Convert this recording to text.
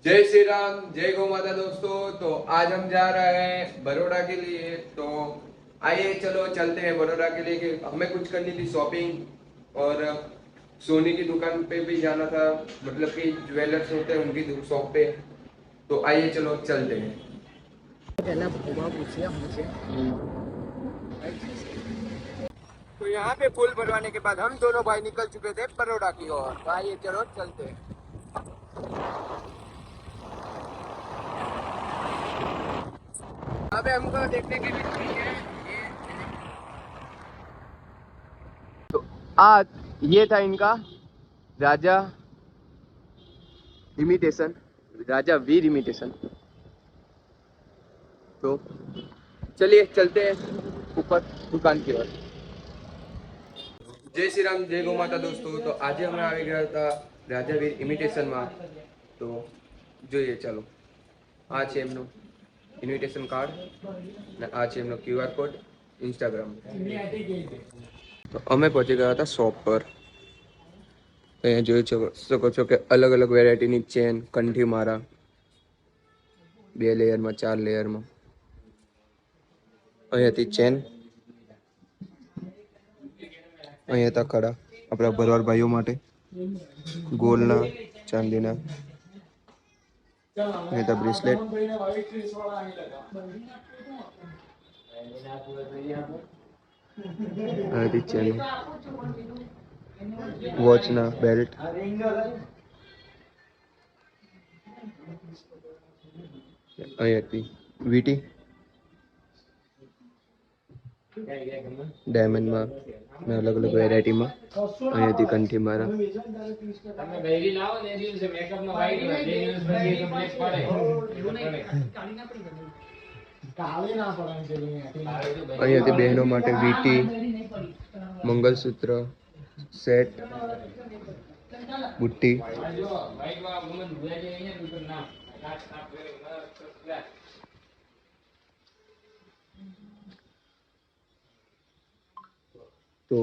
जय श्री राम, जय गौ माता दोस्तों। तो आज हम जा रहे हैं बड़ौदा के लिए। तो आइए चलो चलते हैं बड़ौदा के लिए कि हमें कुछ करनी थी शॉपिंग, और सोने की दुकान पे भी जाना था, मतलब कि ज्वेलर्स होते हैं उनकी शॉप पे। तो आइए चलो चलते हैं। तो यहाँ पे फुल भरवाने के बाद हम दोनों भाई निकल चुके थे बड़ौदा की ओर। तो आइए चलो चलते हैं। अब हमको देखने के लिए मिलेंगे तो आज ये था इनका राजा इमिटेशन, राजा वीर इमिटेशन। तो चलिए चलते हैं ऊपर दुकान की ओर। जय श्री राम, जय गौ माता दोस्तों। तो આજે અમે આવી ગયા હતા રાજાવીર ઇમિટેશનમાં। તો જોઈએ ચાલો, આ છે એમનું ઇન્વિટેશન કાર્ડ અને આ છે એમનો ક્યુઆર કોડ ઇન્સ્ટાગ્રામ। તો અમે પહોંચી ગયા હતા શોપ પર। અહીંયા જોઈ શકો છો કે અલગ અલગ વેરાયટીની ચેન, કંઠી મારા 2 લેયરમાં 4 લેયરમાં। અહીંયાથી ચેન, અહીંયા હતા કડા આપણા ભરવાડ ભાઈઓ માટે, ગોલ્ડના, ચાંદીના। અહીંયા હતા બ્રેસલેટ, અહીંયાથી ચેન, વોચના બેલ્ટ, અહીંયાથી વીટી ડાયમંડમાં ને અલગ અલગ વેરાયટીમાં। અહીંયાથી કંઠી મારા, અહીંયાથી બહેનો માટે વીટી, મંગલસૂત્ર, સેટ, બુટ્ટી। તો